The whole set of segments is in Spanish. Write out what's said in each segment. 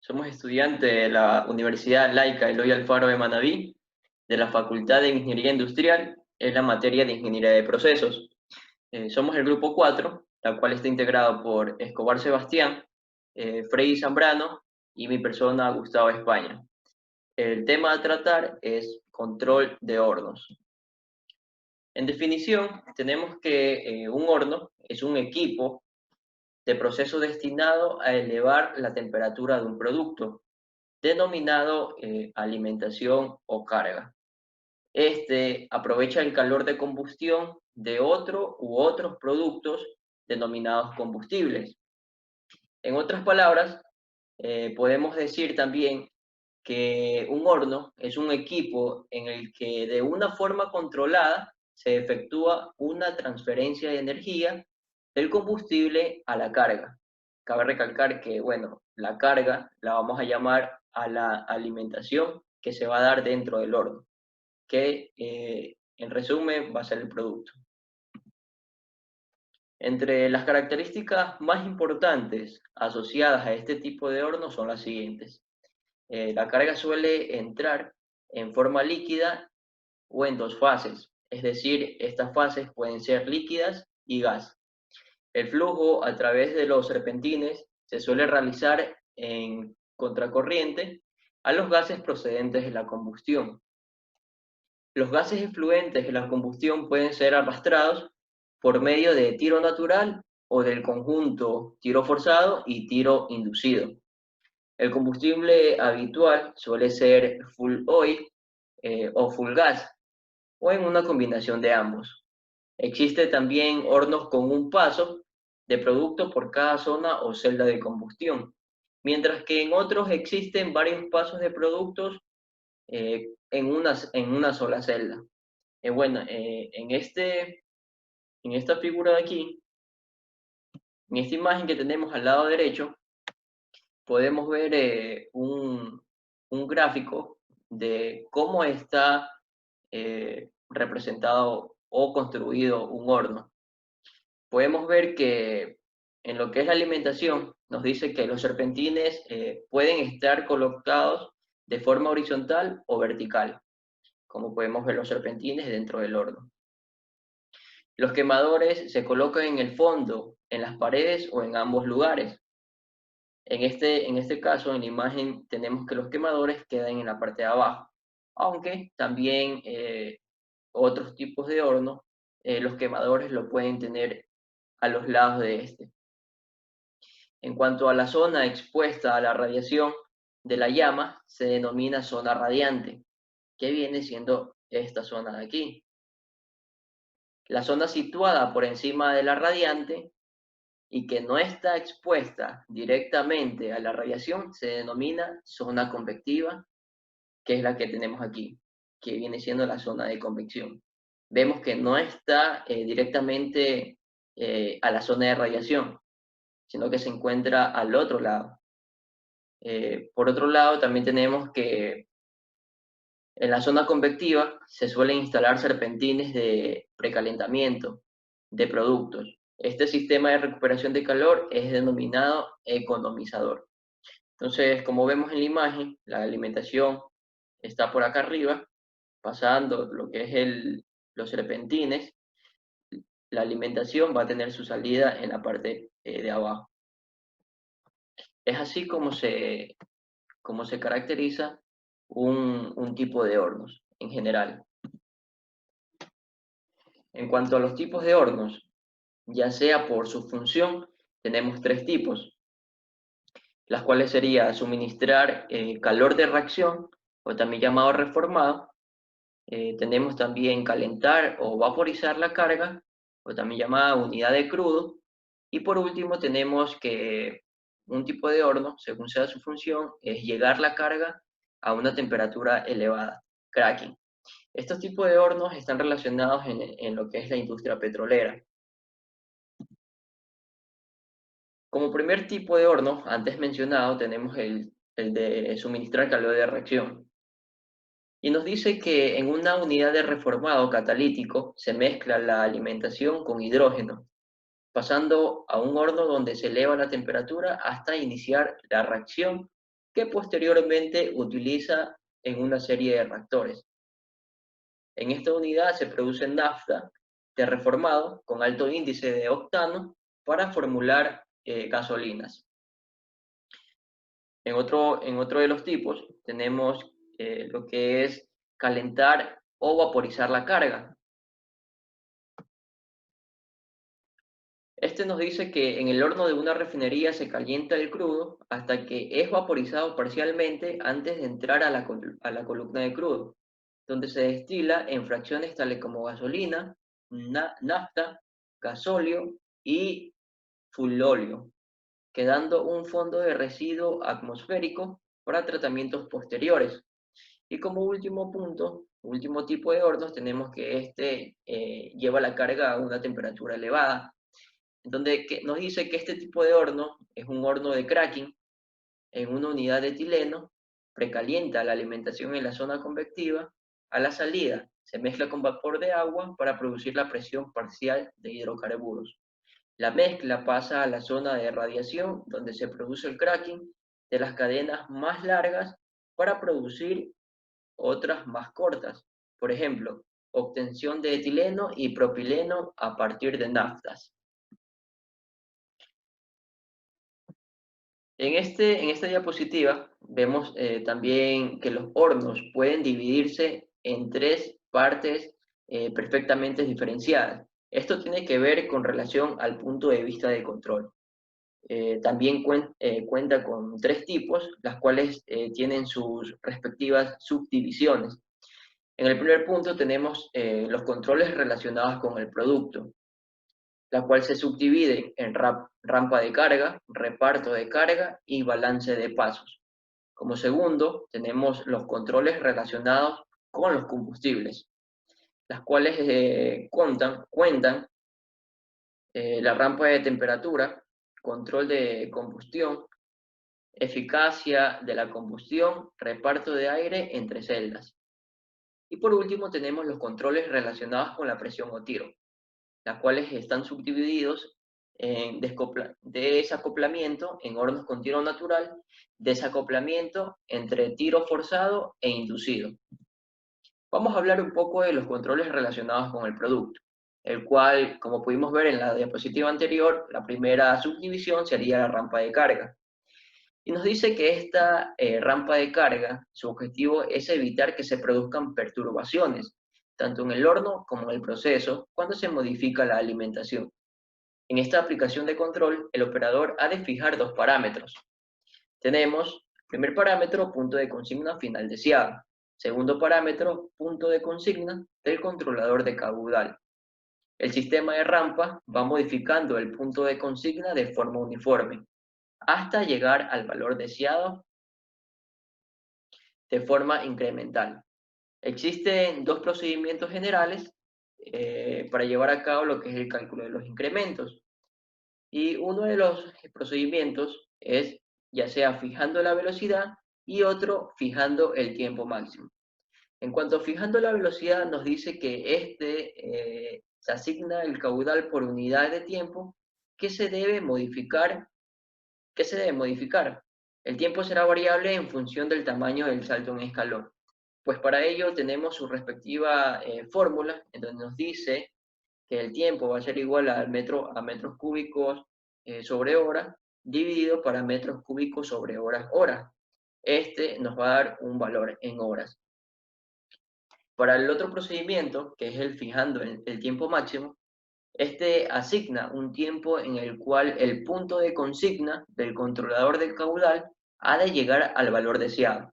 Somos estudiantes de la Universidad Laica Eloy Alfaro de Manabí, de la Facultad de Ingeniería Industrial, en la materia de Ingeniería de Procesos. Somos el grupo 4, la cual está integrado por Escobar Sebastián, Freddy Zambrano y mi persona Gustavo España. El tema a tratar es control de hornos. En definición, tenemos que un horno es un equipo de proceso destinado a elevar la temperatura de un producto, denominado alimentación o carga. Este aprovecha el calor de combustión de otro u otros productos denominados combustibles. En otras palabras, podemos decir también que un horno es un equipo en el que de una forma controlada se efectúa una transferencia de energía del combustible a la carga. Cabe recalcar que, bueno, la carga la vamos a llamar a la alimentación que se va a dar dentro del horno, que en resumen va a ser el producto. Entre las características más importantes asociadas a este tipo de horno son las siguientes. La carga suele entrar en forma líquida o en dos fases, es decir, estas fases pueden ser líquidas y gas. El flujo a través de los serpentines se suele realizar en contracorriente a los gases procedentes de la combustión. Los gases efluentes de la combustión pueden ser arrastrados por medio de tiro natural o del conjunto tiro forzado y tiro inducido. El combustible habitual suele ser full oil o full gas, o en una combinación de ambos. Existe también hornos con un paso de producto por cada zona o celda de combustión, mientras que en otros existen varios pasos de productos en una sola celda. En esta figura de aquí, en esta imagen que tenemos al lado derecho, podemos ver un gráfico de cómo está representado o construido un horno. Podemos ver que en lo que es la alimentación, nos dice que los serpentines pueden estar colocados de forma horizontal o vertical, como podemos ver los serpentines dentro del horno. Los quemadores se colocan en el fondo, en las paredes o en ambos lugares. En este caso, en la imagen, tenemos que los quemadores quedan en la parte de abajo, aunque también otros tipos de horno, los quemadores lo pueden tener a los lados de este. En cuanto a la zona expuesta a la radiación de la llama, se denomina zona radiante, que viene siendo esta zona de aquí. La zona situada por encima de la radiante y que no está expuesta directamente a la radiación se denomina zona convectiva, que es la que tenemos aquí, que viene siendo la zona de convección. Vemos que no está directamente a la zona de radiación, sino que se encuentra al otro lado. Por otro lado, también tenemos que en la zona convectiva se suelen instalar serpentines de precalentamiento de productos. Este sistema de recuperación de calor es denominado economizador. Entonces, como vemos en la imagen, la alimentación está por acá arriba, pasando lo que es los serpentines. La alimentación va a tener su salida en la parte de abajo. Es así como se caracteriza un tipo de hornos en general. En cuanto a los tipos de hornos, ya sea por su función, tenemos tres tipos, las cuales sería suministrar calor de reacción, o también llamado reformado. Tenemos también calentar o vaporizar la carga, o también llamada unidad de crudo. Y por último tenemos que un tipo de horno, según sea su función, es llegar la carga a una temperatura elevada, cracking. Estos tipos de hornos están relacionados en lo que es la industria petrolera. Como primer tipo de horno, antes mencionado, tenemos el de suministrar calor de reacción. Y nos dice que en una unidad de reformado catalítico se mezcla la alimentación con hidrógeno, pasando a un horno donde se eleva la temperatura hasta iniciar la reacción que posteriormente utiliza en una serie de reactores. En esta unidad se produce nafta terreformado con alto índice de octano para formular gasolinas. En otro de los tipos tenemos lo que es calentar o vaporizar la carga. Este nos dice que en el horno de una refinería se calienta el crudo hasta que es vaporizado parcialmente antes de entrar a a la columna de crudo, donde se destila en fracciones tales como gasolina, nafta, gasóleo y fulóleo, quedando un fondo de residuo atmosférico para tratamientos posteriores. Y como último punto, último tipo de hornos, tenemos que este lleva la carga a una temperatura elevada, donde nos dice que este tipo de horno es un horno de cracking en una unidad de etileno, precalienta la alimentación en la zona convectiva, a la salida se mezcla con vapor de agua para producir la presión parcial de hidrocarburos. La mezcla pasa a la zona de radiación, donde se produce el cracking de las cadenas más largas para producir otras más cortas. Por ejemplo, obtención de etileno y propileno a partir de naftas. En esta diapositiva vemos también que los hornos pueden dividirse en tres partes perfectamente diferenciadas. Esto tiene que ver con relación al punto de vista de control. También cuenta con tres tipos, las cuales tienen sus respectivas subdivisiones. En el primer punto tenemos los controles relacionados con el producto, la cual se subdivide en rampa de carga, reparto de carga y balance de pasos. Como segundo, tenemos los controles relacionados con los combustibles, las cuales cuentan la rampa de temperatura, control de combustión, eficacia de la combustión, reparto de aire entre celdas. Y por último tenemos los controles relacionados con la presión o tiro, las cuales están subdivididos en desacoplamiento en hornos con tiro natural, desacoplamiento entre tiro forzado e inducido. Vamos a hablar un poco de los controles relacionados con el producto, el cual, como pudimos ver en la diapositiva anterior, la primera subdivisión sería la rampa de carga. Y nos dice que esta rampa de carga, su objetivo es evitar que se produzcan perturbaciones, tanto en el horno como en el proceso, cuando se modifica la alimentación. En esta aplicación de control, el operador ha de fijar dos parámetros. Tenemos, primer parámetro, punto de consigna final deseado. Segundo parámetro, punto de consigna del controlador de caudal. El sistema de rampa va modificando el punto de consigna de forma uniforme, hasta llegar al valor deseado de forma incremental. Existen dos procedimientos generales para llevar a cabo lo que es el cálculo de los incrementos. Y uno de los procedimientos es ya sea fijando la velocidad y otro fijando el tiempo máximo. En cuanto a fijando la velocidad, nos dice que se asigna el caudal por unidad de tiempo que se debe modificar. ¿Qué se debe modificar? El tiempo será variable en función del tamaño del salto en escalón. Pues para ello tenemos su respectiva fórmula, en donde nos dice que el tiempo va a ser igual a metros cúbicos sobre hora, dividido para metros cúbicos sobre horas hora. Este nos va a dar un valor en horas. Para el otro procedimiento, que es el fijando el tiempo máximo, este asigna un tiempo en el cual el punto de consigna del controlador del caudal ha de llegar al valor deseado.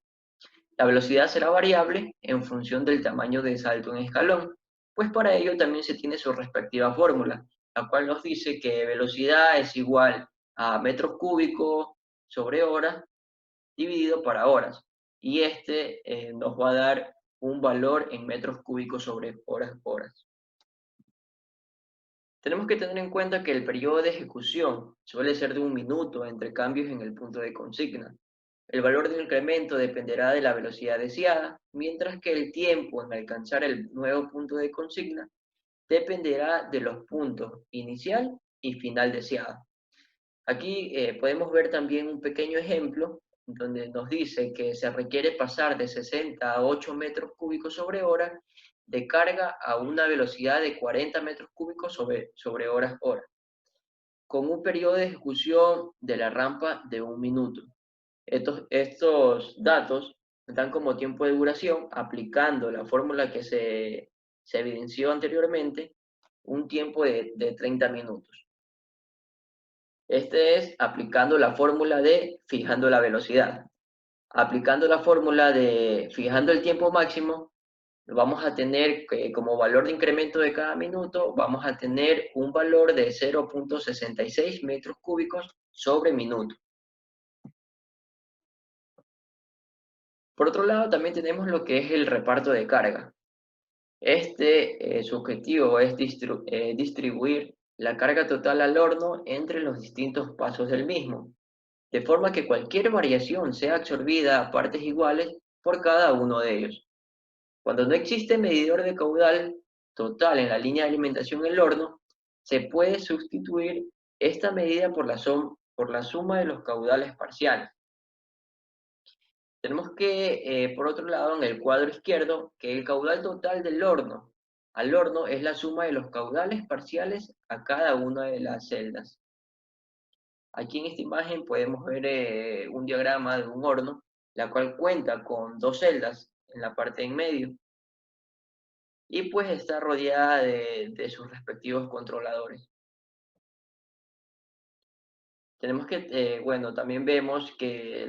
La velocidad será variable en función del tamaño de salto en escalón, pues para ello también se tiene su respectiva fórmula, la cual nos dice que velocidad es igual a metros cúbicos sobre horas dividido para horas, y este nos va a dar un valor en metros cúbicos sobre horas. Tenemos que tener en cuenta que el periodo de ejecución suele ser de 1 minuto entre cambios en el punto de consigna. El valor del incremento dependerá de la velocidad deseada, mientras que el tiempo en alcanzar el nuevo punto de consigna dependerá de los puntos inicial y final deseado. Aquí podemos ver también un pequeño ejemplo donde nos dice que se requiere pasar de 60 a 8 metros cúbicos sobre hora de carga a una velocidad de 40 metros cúbicos sobre hora, con un periodo de ejecución de la rampa de 1 minuto. Estos datos dan como tiempo de duración, aplicando la fórmula que se evidenció anteriormente, un tiempo de 30 minutos. Este es aplicando la fórmula de fijando la velocidad. Aplicando la fórmula de fijando el tiempo máximo, vamos a tener como valor de incremento de cada minuto, vamos a tener un valor de 0.66 metros cúbicos sobre minuto. Por otro lado, también tenemos lo que es el reparto de carga. Su objetivo es distribuir la carga total al horno entre los distintos pasos del mismo, de forma que cualquier variación sea absorbida a partes iguales por cada uno de ellos. Cuando no existe medidor de caudal total en la línea de alimentación del horno, se puede sustituir esta medida por la suma de los caudales parciales. Tenemos que, por otro lado, en el cuadro izquierdo, que el caudal total del horno al horno es la suma de los caudales parciales a cada una de las celdas. Aquí en esta imagen podemos ver un diagrama de un horno, la cual cuenta con dos celdas en la parte en medio y pues está rodeada de sus respectivos controladores. Tenemos que, bueno, también vemos que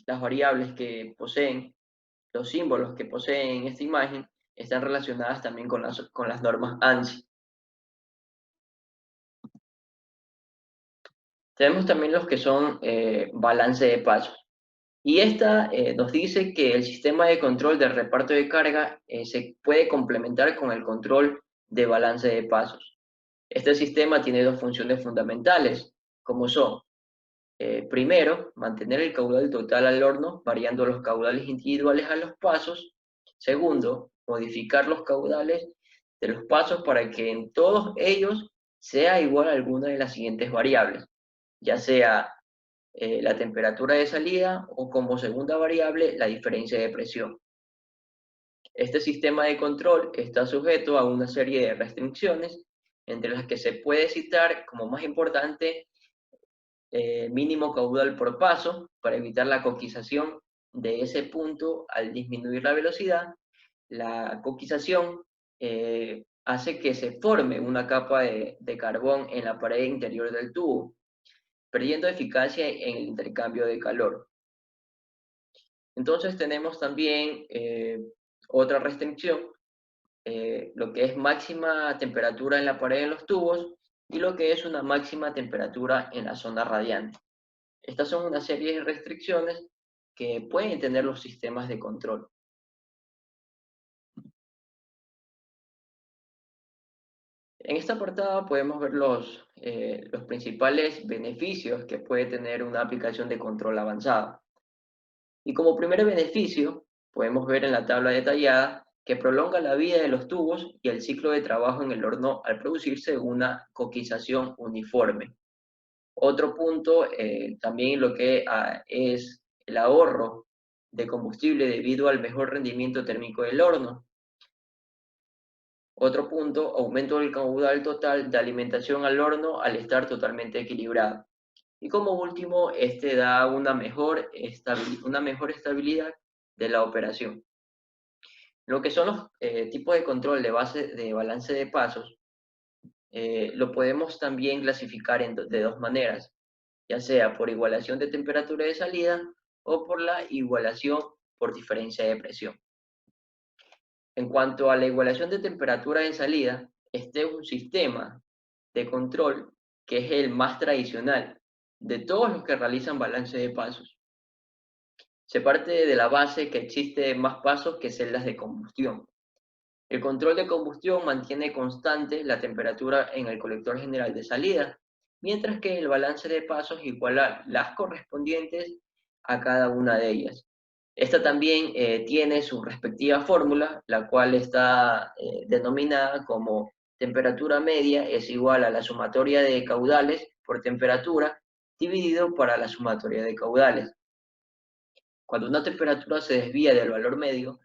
las variables que poseen, los símbolos que poseen esta imagen, están relacionadas también con las normas ANSI. Tenemos también los que son balance de pasos. Y esta nos dice que el sistema de control del reparto de carga se puede complementar con el control de balance de pasos. Este sistema tiene dos funciones fundamentales, como son, primero, mantener el caudal total al horno, variando los caudales individuales a los pasos. Segundo, modificar los caudales de los pasos para que en todos ellos sea igual a alguna de las siguientes variables, ya sea la temperatura de salida o como segunda variable la diferencia de presión. Este sistema de control está sujeto a una serie de restricciones, entre las que se puede citar como más importante mínimo caudal por paso para evitar la coquización de ese punto al disminuir la velocidad. La coquización hace que se forme una capa de carbón en la pared interior del tubo, perdiendo eficacia en el intercambio de calor. Entonces tenemos también otra restricción, lo que es máxima temperatura en la pared de los tubos y lo que es una máxima temperatura en la zona radiante. Estas son una serie de restricciones que pueden tener los sistemas de control. En esta portada podemos ver los principales beneficios que puede tener una aplicación de control avanzado. Y como primer beneficio, podemos ver en la tabla detallada que prolonga la vida de los tubos y el ciclo de trabajo en el horno al producirse una coquización uniforme. Otro punto, también lo que es el ahorro de combustible debido al mejor rendimiento térmico del horno. Otro punto, aumento del caudal total de alimentación al horno al estar totalmente equilibrado. Y como último, este da una mejor estabilidad de la operación. Lo que son los tipos de control de balance de pasos, lo podemos también clasificar de dos maneras, ya sea por igualación de temperatura de salida o por la igualación por diferencia de presión. En cuanto a la igualación de temperatura de salida, este es un sistema de control que es el más tradicional de todos los que realizan balance de pasos. Se parte de la base que existe más pasos que celdas de combustión. El control de combustión mantiene constante la temperatura en el colector general de salida, mientras que el balance de pasos iguala las correspondientes a cada una de ellas. Esta también tiene su respectiva fórmula, la cual está denominada como temperatura media es igual a la sumatoria de caudales por temperatura dividido para la sumatoria de caudales. Cuando una temperatura se desvía del valor medio,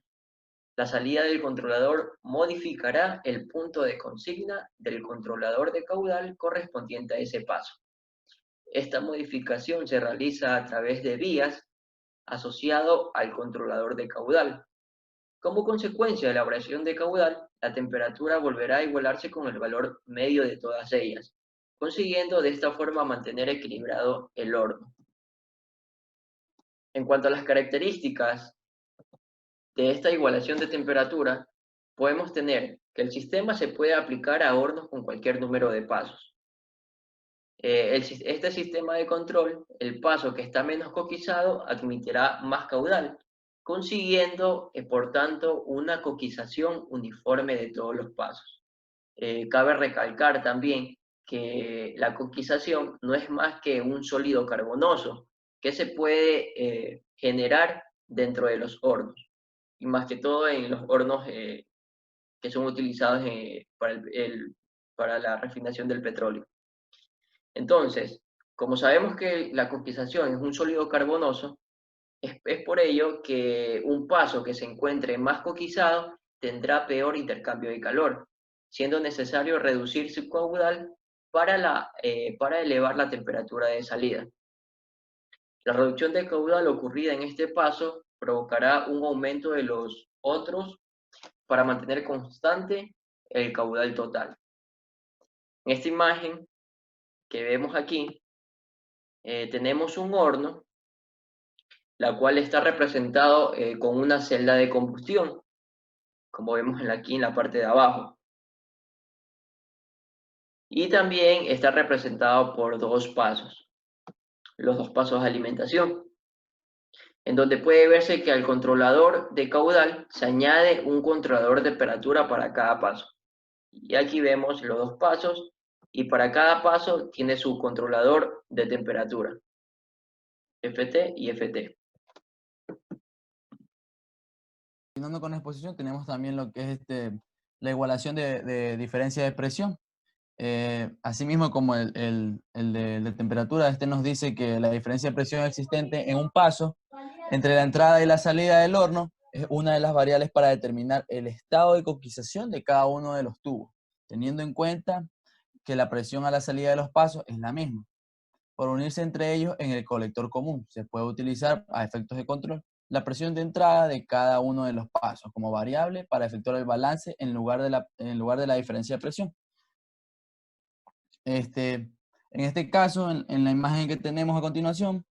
la salida del controlador modificará el punto de consigna del controlador de caudal correspondiente a ese paso. Esta modificación se realiza a través de vías asociado al controlador de caudal. Como consecuencia de la variación de caudal, la temperatura volverá a igualarse con el valor medio de todas ellas, consiguiendo de esta forma mantener equilibrado el horno. En cuanto a las características de esta igualación de temperatura, podemos tener que el sistema se puede aplicar a hornos con cualquier número de pasos. Este sistema de control, el paso que está menos coquizado admitirá más caudal, consiguiendo, por tanto, una coquización uniforme de todos los pasos. Cabe recalcar también que la coquización no es más que un sólido carbonoso que se puede generar dentro de los hornos, y más que todo en los hornos que son utilizados para la refinación del petróleo. Entonces, como sabemos que la coquización es un sólido carbonoso, es por ello que un paso que se encuentre más coquizado tendrá peor intercambio de calor, siendo necesario reducir su caudal para elevar la temperatura de salida. La reducción de caudal ocurrida en este paso provocará un aumento de los otros para mantener constante el caudal total. En esta imagen que vemos aquí, tenemos un horno, la cual está representado con una celda de combustión, como vemos aquí en la parte de abajo. Y también está representado por dos pasos, los dos pasos de alimentación, en donde puede verse que al controlador de caudal se añade un controlador de temperatura para cada paso. Y aquí vemos los dos pasos, y para cada paso tiene su controlador de temperatura, FT y FT. Continuando con la exposición, tenemos también lo que es la igualación de diferencia de presión. Asimismo, como el de temperatura, nos dice que la diferencia de presión existente en un paso entre la entrada y la salida del horno es una de las variables para determinar el estado de coquización de cada uno de los tubos, teniendo en cuenta que la presión a la salida de los pasos es la misma. Por unirse entre ellos en el colector común, se puede utilizar a efectos de control la presión de entrada de cada uno de los pasos como variable para efectuar el balance en lugar de la diferencia de presión. En este caso, en la imagen que tenemos a continuación,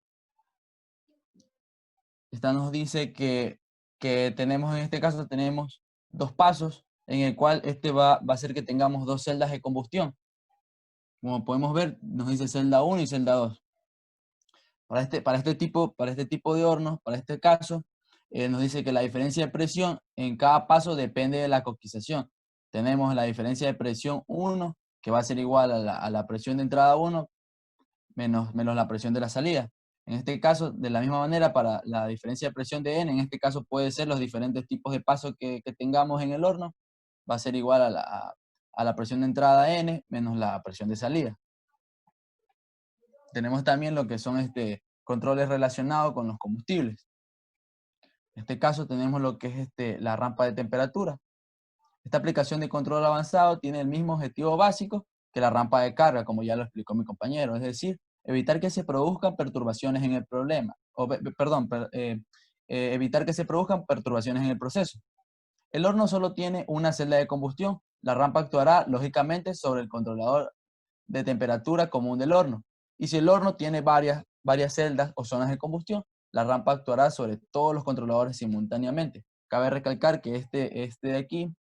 esta nos dice que tenemos, en este caso, tenemos dos pasos en el cual va a hacer que tengamos dos celdas de combustión. Como podemos ver, nos dice celda 1 y celda 2. Para este tipo de hornos, para este caso, nos dice que la diferencia de presión en cada paso depende de la coquización. Tenemos la diferencia de presión 1, que va a ser igual a la presión de entrada 1, menos la presión de la salida. En este caso, de la misma manera, para la diferencia de presión de N, en este caso puede ser los diferentes tipos de pasos que tengamos en el horno, va a ser igual a la presión de entrada N menos la presión de salida. Tenemos también lo que son controles relacionados con los combustibles. En este caso tenemos lo que es la rampa de temperatura. Esta aplicación de control avanzado tiene el mismo objetivo básico que la rampa de carga, como ya lo explicó mi compañero, es decir, evitar que se produzcan perturbaciones en el problema, evitar que se produzcan perturbaciones en el proceso. El horno solo tiene una celda de combustión. La rampa actuará, lógicamente, sobre el controlador de temperatura común del horno. Y si el horno tiene varias celdas o zonas de combustión, la rampa actuará sobre todos los controladores simultáneamente. Cabe recalcar que de aquí,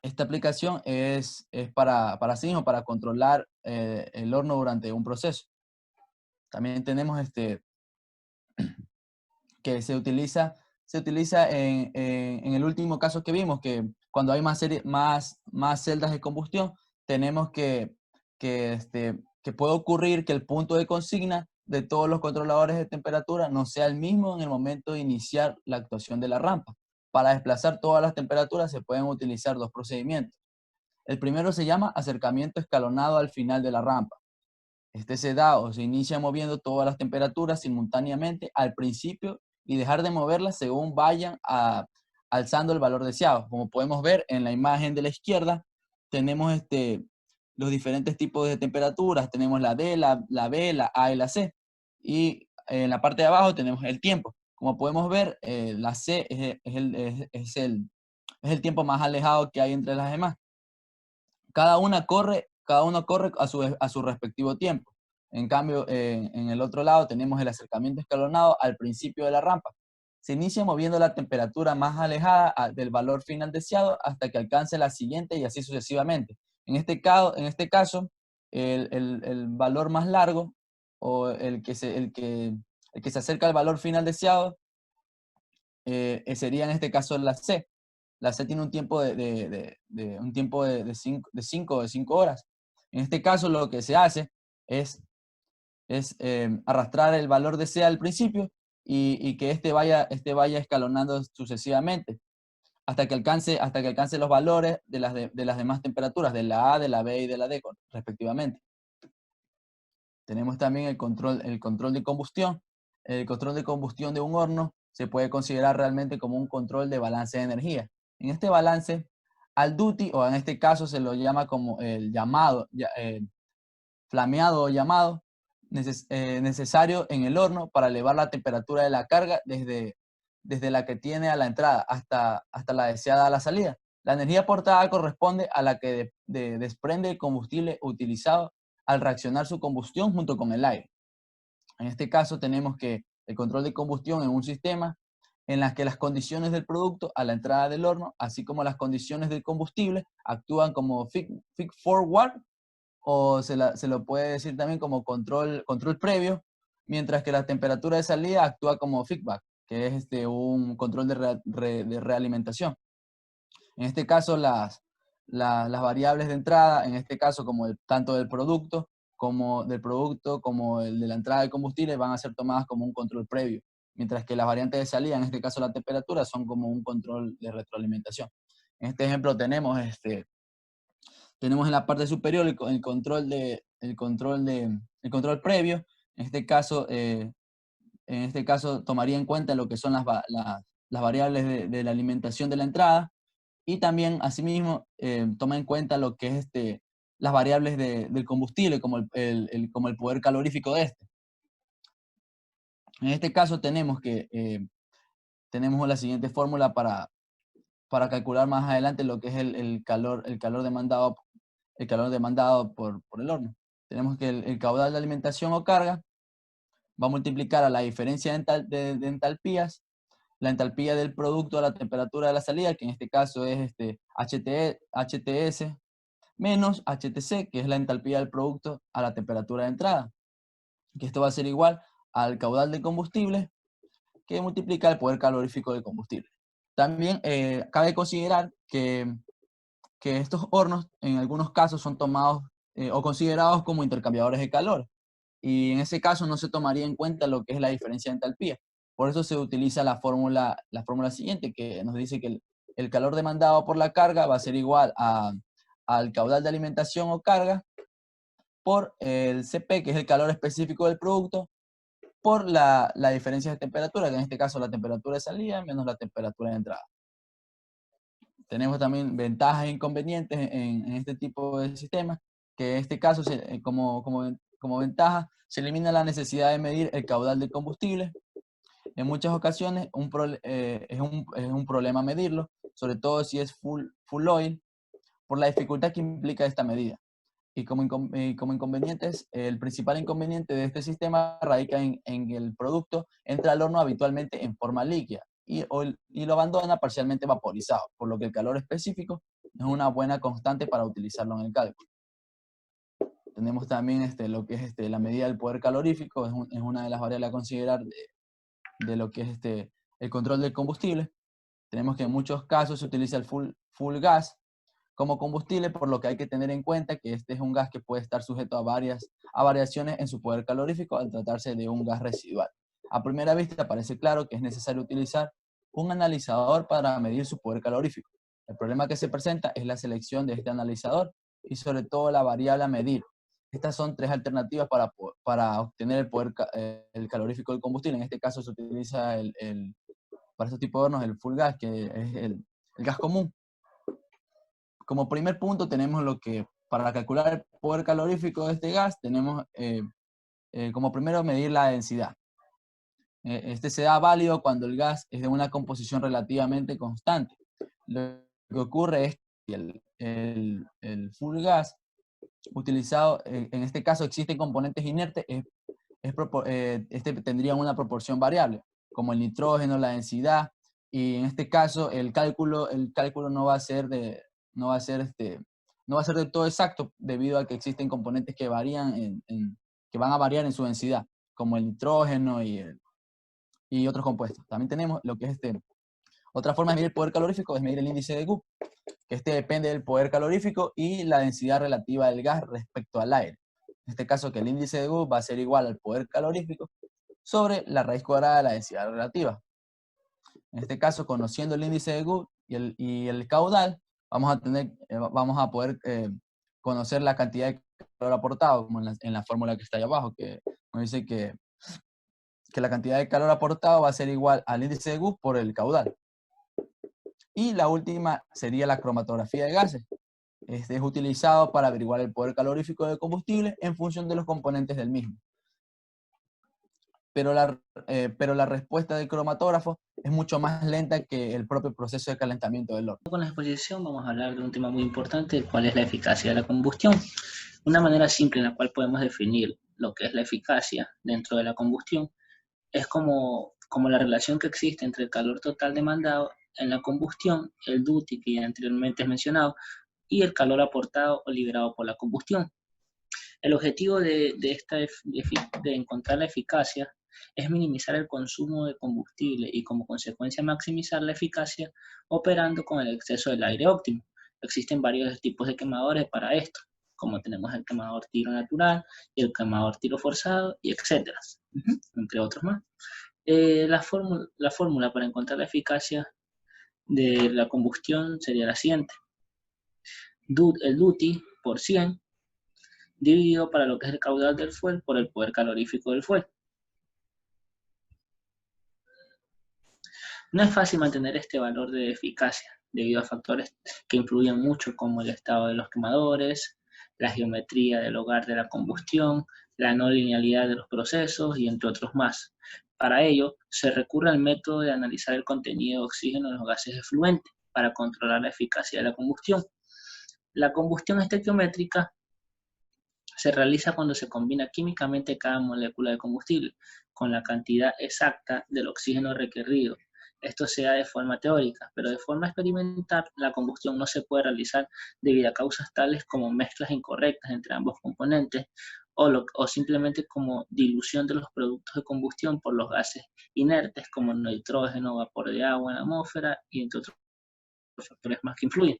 esta aplicación es para sí mismo, para controlar el horno durante un proceso. También tenemos que se utiliza en el último caso que vimos, que cuando hay más celdas de combustión, tenemos que puede ocurrir que el punto de consigna de todos los controladores de temperatura no sea el mismo en el momento de iniciar la actuación de la rampa. Para desplazar todas las temperaturas se pueden utilizar dos procedimientos. El primero se llama acercamiento escalonado al final de la rampa. Se da o se inicia moviendo todas las temperaturas simultáneamente al principio y dejar de moverlas según vayan alzando el valor deseado. Como podemos ver en la imagen de la izquierda, tenemos los diferentes tipos de temperaturas. Tenemos la D, la B, la A y la C. Y en la parte de abajo tenemos el tiempo. Como podemos ver, la C es el tiempo más alejado que hay entre las demás. Cada uno corre a su respectivo tiempo. En cambio, en el otro lado tenemos el acercamiento escalonado al principio de la rampa. Se inicia moviendo la temperatura más alejada del valor final deseado hasta que alcance la siguiente y así sucesivamente. En este caso el valor más largo o el que se acerca al valor final deseado sería en este caso la C. La C tiene un tiempo de 5 horas. En este caso lo que se hace es arrastrar el valor de C al principio y que este vaya escalonando sucesivamente hasta que alcance los valores de las demás temperaturas, de la A, de la B y de la D, respectivamente. Tenemos también el control de combustión. El control de combustión de un horno se puede considerar realmente como un control de balance de energía. En este balance, al duty, o en este caso se lo llama como el llamado, flameado o llamado, necesario en el horno para elevar la temperatura de la carga desde la que tiene a la entrada hasta la deseada a la salida. La energía aportada corresponde a la que desprende el combustible utilizado al reaccionar su combustión junto con el aire. En este caso tenemos que el control de combustión en un sistema en las que las condiciones del producto a la entrada del horno, así como las condiciones del combustible, actúan como feed forward, o se lo puede decir también como control previo, mientras que la temperatura de salida actúa como feedback, que es un control de realimentación. En este caso, las variables de entrada, en este caso como tanto del producto como el de la entrada de combustible, van a ser tomadas como un control previo, mientras que las variantes de salida, en este caso la temperatura, son como un control de retroalimentación. En este ejemplo tenemos en la parte superior el control previo. En este caso tomaría en cuenta lo que son las variables de la alimentación de la entrada, y también asimismo toma en cuenta lo que es las variables del combustible, como el poder calorífico de este. En este caso tenemos la siguiente fórmula para calcular más adelante lo que es el calor demandado por el horno. Tenemos que el caudal de alimentación o carga va a multiplicar a la diferencia de entalpías, la entalpía del producto a la temperatura de la salida, que en este caso es HTS, menos HTC, que es la entalpía del producto a la temperatura de entrada. Que esto va a ser igual al caudal de combustible, que multiplica el poder calorífico del combustible. También cabe considerar que estos hornos en algunos casos son tomados o considerados como intercambiadores de calor, y en ese caso no se tomaría en cuenta lo que es la diferencia de entalpía. Por eso se utiliza la fórmula siguiente, que nos dice que el calor demandado por la carga va a ser igual al caudal de alimentación o carga por el CP, que es el calor específico del producto, por la diferencia de temperatura, que en este caso la temperatura de salida menos la temperatura de entrada. Tenemos también ventajas e inconvenientes en este tipo de sistemas, que en este caso, como ventaja, se elimina la necesidad de medir el caudal de combustible. En muchas ocasiones es un problema medirlo, sobre todo si es full oil, por la dificultad que implica esta medida. Y como inconvenientes, el principal inconveniente de este sistema radica en que el producto entra al horno habitualmente en forma líquida y lo abandona parcialmente vaporizado, por lo que el calor específico no es una buena constante para utilizarlo en el cálculo. Tenemos también lo que es la medida del poder calorífico, es una de las variables a considerar de lo que es el control del combustible. Tenemos que en muchos casos se utiliza el full gas como combustible, por lo que hay que tener en cuenta que este es un gas que puede estar sujeto a variaciones en su poder calorífico al tratarse de un gas residual. A primera vista parece claro que es necesario utilizar un analizador para medir su poder calorífico. El problema que se presenta es la selección de este analizador y sobre todo la variable a medir, estas son tres alternativas para obtener el calorífico del combustible. En este caso se utiliza para este tipo de hornos el full gas, que es el gas común. Como primer punto tenemos lo que, para calcular el poder calorífico de este gas, tenemos como primero medir la densidad. Este se da válido cuando el gas es de una composición relativamente constante. Lo que ocurre es que el full gas utilizado, en este caso existen componentes inertes, este tendría una proporción variable, como el nitrógeno, la densidad, y en este caso el cálculo no va a ser no va a ser del todo exacto, debido a que existen componentes que varían que van a variar en su densidad, como el nitrógeno y otros compuestos. También tenemos lo que es otra forma de medir el poder calorífico es medir el índice de Gu, que depende del poder calorífico y la densidad relativa del gas respecto al aire. En este caso, que el índice de Gu va a ser igual al poder calorífico sobre la raíz cuadrada de la densidad relativa. En este caso, conociendo el índice de Gu y el caudal, vamos a poder conocer la cantidad de calor aportado, como en la fórmula que está ahí abajo, que nos dice que la cantidad de calor aportado va a ser igual al índice de Gu por el caudal. Y la última sería la cromatografía de gases. Este es utilizado para averiguar el poder calorífico del combustible en función de los componentes del mismo. Pero la respuesta del cromatógrafo es mucho más lenta que el propio proceso de calentamiento del horno. Con la exposición vamos a hablar de un tema muy importante, cuál es la eficacia de la combustión. Una manera simple en la cual podemos definir lo que es la eficacia dentro de la combustión es como la relación que existe entre el calor total demandado en la combustión, el duty que ya anteriormente he mencionado, y el calor aportado o liberado por la combustión. El objetivo de encontrar la eficacia es minimizar el consumo de combustible y como consecuencia maximizar la eficacia operando con el exceso del aire óptimo. Existen varios tipos de quemadores para esto, como tenemos el quemador tiro natural y el quemador tiro forzado, y etcétera, entre otros más. La fórmula para encontrar la eficacia de la combustión sería la siguiente. El duty por 100 dividido para lo que es el caudal del fuel por el poder calorífico del fuel. No es fácil mantener este valor de eficacia debido a factores que influyen mucho como el estado de los quemadores, la geometría del hogar de la combustión, la no linealidad de los procesos y entre otros más. Para ello, se recurre al método de analizar el contenido de oxígeno en los gases efluentes para controlar la eficacia de la combustión. La combustión estequiométrica se realiza cuando se combina químicamente cada molécula de combustible con la cantidad exacta del oxígeno requerido. Esto se da de forma teórica, pero de forma experimental la combustión no se puede realizar debido a causas tales como mezclas incorrectas entre ambos componentes o simplemente como dilución de los productos de combustión por los gases inertes como el nitrógeno, vapor de agua en la atmósfera y entre otros factores más que influyen.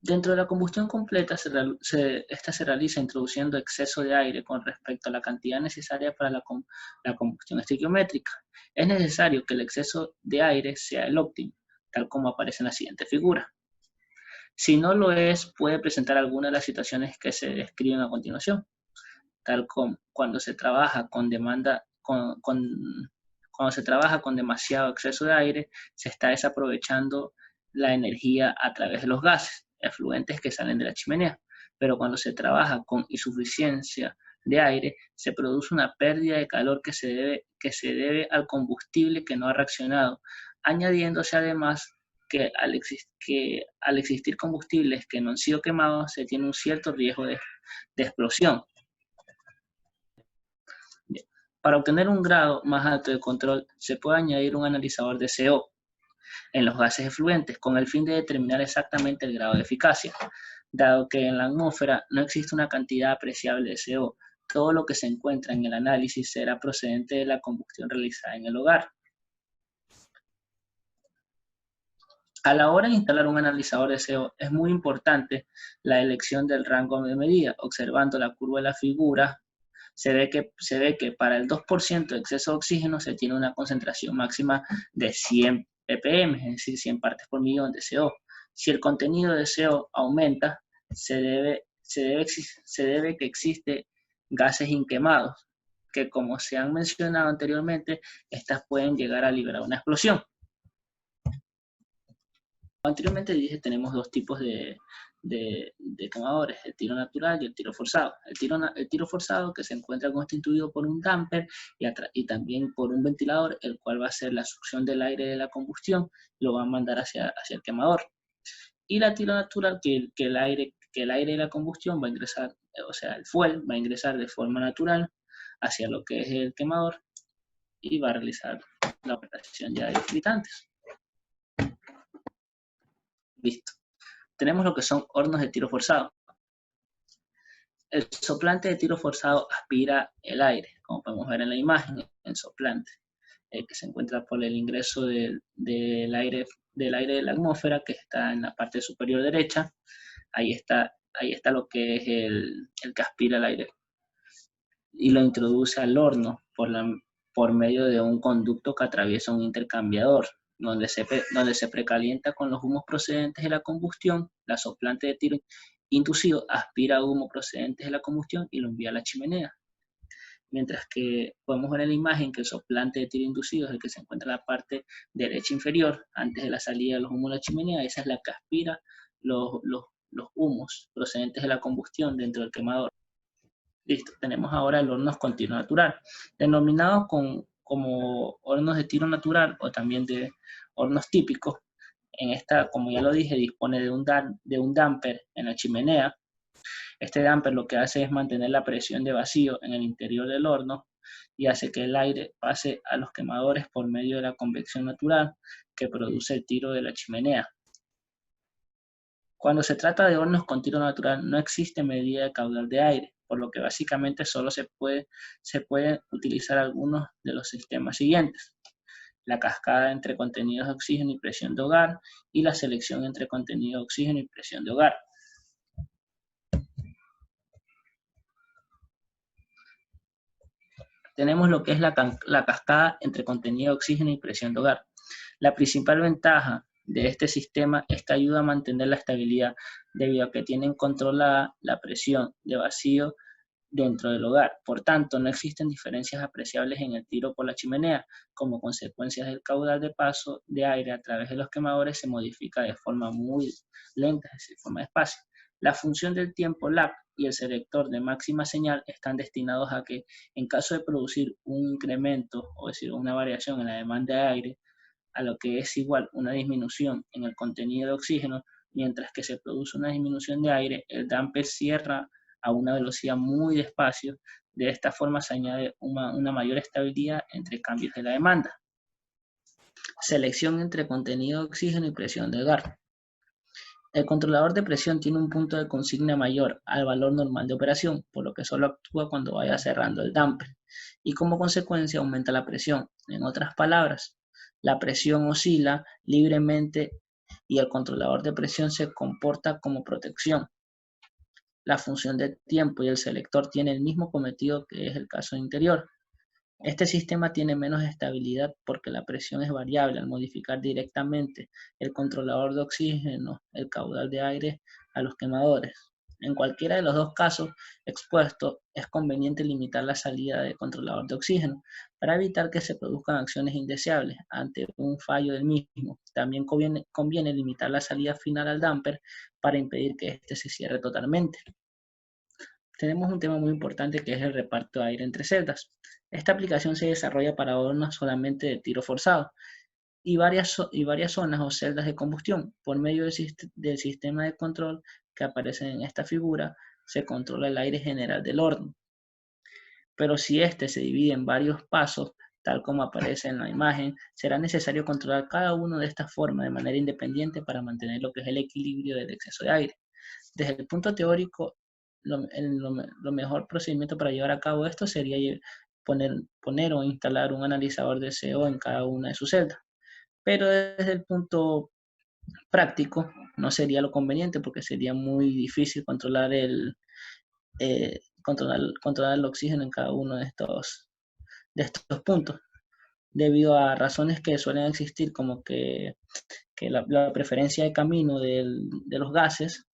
Dentro de la combustión completa, esta se realiza introduciendo exceso de aire con respecto a la cantidad necesaria para la combustión estequiométrica. Es necesario que el exceso de aire sea el óptimo, tal como aparece en la siguiente figura. Si no lo es, puede presentar alguna de las situaciones que se describen a continuación, tal como cuando se trabaja con cuando se trabaja con demasiado exceso de aire, se está desaprovechando la energía a través de los gases efluentes que salen de la chimenea, pero cuando se trabaja con insuficiencia de aire, se produce una pérdida de calor que se debe al combustible que no ha reaccionado, añadiéndose además que al existir combustibles que no han sido quemados, se tiene un cierto riesgo de explosión. Bien. Para obtener un grado más alto de control, se puede añadir un analizador de CO en los gases efluentes con el fin de determinar exactamente el grado de eficacia. Dado que en la atmósfera no existe una cantidad apreciable de CO, todo lo que se encuentra en el análisis será procedente de la combustión realizada en el hogar. A la hora de instalar un analizador de CO es muy importante la elección del rango de medida. Observando la curva de la figura, se ve que para el 2% de exceso de oxígeno se tiene una concentración máxima de 100 ppm, es decir, 100 partes por millón de CO. Si el contenido de CO aumenta, se debe que existe gases inquemados, que como se han mencionado anteriormente, estas pueden llegar a liberar una explosión. Anteriormente dije, tenemos dos tipos de quemadores, el tiro natural y el tiro forzado. El tiro forzado, que se encuentra constituido por un damper y también por un ventilador, el cual va a hacer la succión del aire de la combustión, lo va a mandar hacia el quemador. Y la tiro natural, que el aire de la combustión va a ingresar, o sea, el fuel va a ingresar de forma natural hacia lo que es el quemador y va a realizar la operación ya de fritantes. Listo. Tenemos lo que son hornos de tiro forzado. El soplante de tiro forzado aspira el aire, como podemos ver en la imagen, el soplante, que se encuentra por el ingreso del aire de la atmósfera, que está en la parte superior derecha. Ahí está lo que es el que aspira el aire y lo introduce al horno por medio de un conducto que atraviesa un intercambiador, donde se precalienta con los humos procedentes de la combustión. La soplante de tiro inducido aspira humo procedentes de la combustión y lo envía a la chimenea. Mientras que podemos ver en la imagen que el soplante de tiro inducido es el que se encuentra en la parte derecha inferior, antes de la salida de los humos a la chimenea. Esa es la que aspira los humos procedentes de la combustión dentro del quemador. Listo, tenemos ahora el horno continuo natural, denominados como hornos de tiro natural o también de hornos típicos. En esta, como ya lo dije, dispone de un damper en la chimenea. Este damper lo que hace es mantener la presión de vacío en el interior del horno y hace que el aire pase a los quemadores por medio de la convección natural que produce el tiro de la chimenea. Cuando se trata de hornos con tiro natural no existe medida de caudal de aire, por lo que básicamente solo se pueden utilizar algunos de los sistemas siguientes: la cascada entre contenidos de oxígeno y presión de hogar y la selección entre contenido de oxígeno y presión de hogar. Tenemos lo que es la cascada entre contenido de oxígeno y presión de hogar. La principal ventaja de este sistema es que ayuda a mantener la estabilidad debido a que tienen controlada la presión de vacío dentro del hogar. Por tanto, no existen diferencias apreciables en el tiro por la chimenea. Como consecuencia del caudal de paso de aire a través de los quemadores se modifica de forma muy lenta, es decir, de forma despacio. La función del tiempo lag y el selector de máxima señal están destinados a que, en caso de producir un incremento, o decir, una variación en la demanda de aire, a lo que es igual una disminución en el contenido de oxígeno, mientras que se produce una disminución de aire, el damper cierra a una velocidad muy despacio. De esta forma se añade una mayor estabilidad entre cambios de la demanda. Selección entre contenido de oxígeno y presión de hogar. El controlador de presión tiene un punto de consigna mayor al valor normal de operación, por lo que solo actúa cuando vaya cerrando el damper, y como consecuencia aumenta la presión. En otras palabras, la presión oscila libremente y el controlador de presión se comporta como protección. La función de tiempo y el selector tienen el mismo cometido que es el caso interior. Este sistema tiene menos estabilidad porque la presión es variable al modificar directamente el controlador de oxígeno, el caudal de aire a los quemadores. En cualquiera de los dos casos expuestos, es conveniente limitar la salida del controlador de oxígeno para evitar que se produzcan acciones indeseables ante un fallo del mismo. También conviene limitar la salida final al damper para impedir que éste se cierre totalmente. Tenemos un tema muy importante que es el reparto de aire entre celdas. Esta aplicación se desarrolla para hornos solamente de tiro forzado y varias zonas o celdas de combustión. Por medio del sistema de control que aparece en esta figura, se controla el aire general del horno. Pero si este se divide en varios pasos, tal como aparece en la imagen, será necesario controlar cada una de estas formas de manera independiente para mantener lo que es el equilibrio del exceso de aire. Desde el punto teórico, lo mejor procedimiento para llevar a cabo esto sería poner o instalar un analizador de CO en cada una de sus celdas. Pero desde el punto práctico no sería lo conveniente porque sería muy difícil controlar el oxígeno en cada uno de estos puntos, debido a razones que suelen existir, como que que la preferencia de camino de los gases.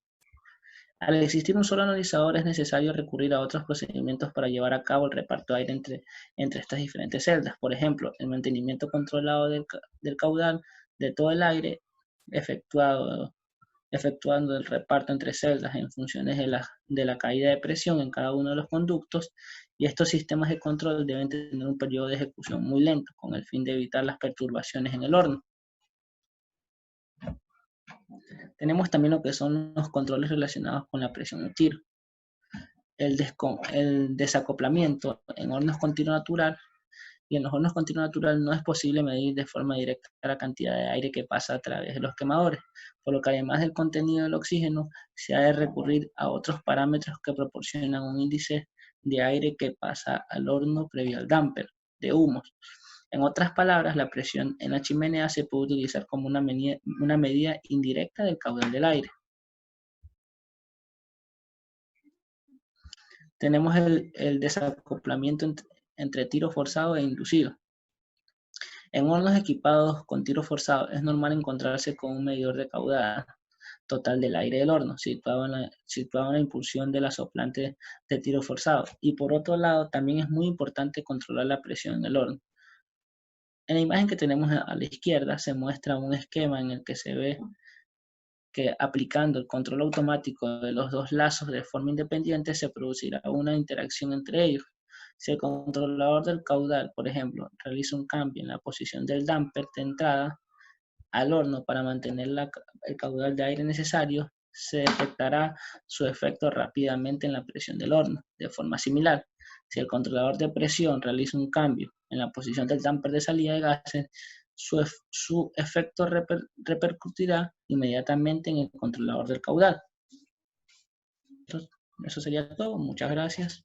Al existir un solo analizador es necesario recurrir a otros procedimientos para llevar a cabo el reparto de aire entre estas diferentes celdas. Por ejemplo, el mantenimiento controlado del caudal de todo el aire, efectuando el reparto entre celdas en funciones de la caída de presión en cada uno de los conductos, y estos sistemas de control deben tener un periodo de ejecución muy lento con el fin de evitar las perturbaciones en el horno. Tenemos también lo que son los controles relacionados con la presión de tiro. El desacoplamiento en hornos continuo natural. Y en los hornos continuo natural no es posible medir de forma directa la cantidad de aire que pasa a través de los quemadores, por lo que además del contenido del oxígeno, se ha de recurrir a otros parámetros que proporcionan un índice de aire que pasa al horno previo al damper de humos. En otras palabras, la presión en la chimenea se puede utilizar como una medida indirecta del caudal del aire. Tenemos el desacoplamiento entre tiro forzado e inducido. En hornos equipados con tiro forzado es normal encontrarse con un medidor de caudal total del aire del horno, situado en la impulsión de la soplante de tiro forzado. Y por otro lado, también es muy importante controlar la presión en el horno. En la imagen que tenemos a la izquierda se muestra un esquema en el que se ve que aplicando el control automático de los dos lazos de forma independiente se producirá una interacción entre ellos. Si el controlador del caudal, por ejemplo, realiza un cambio en la posición del damper de entrada al horno para mantener el caudal de aire necesario, se detectará su efecto rápidamente en la presión del horno. De forma similar, si el controlador de presión realiza un cambio en la posición del damper de salida de gases, su efecto repercutirá inmediatamente en el controlador del caudal. Entonces, eso sería todo. Muchas gracias.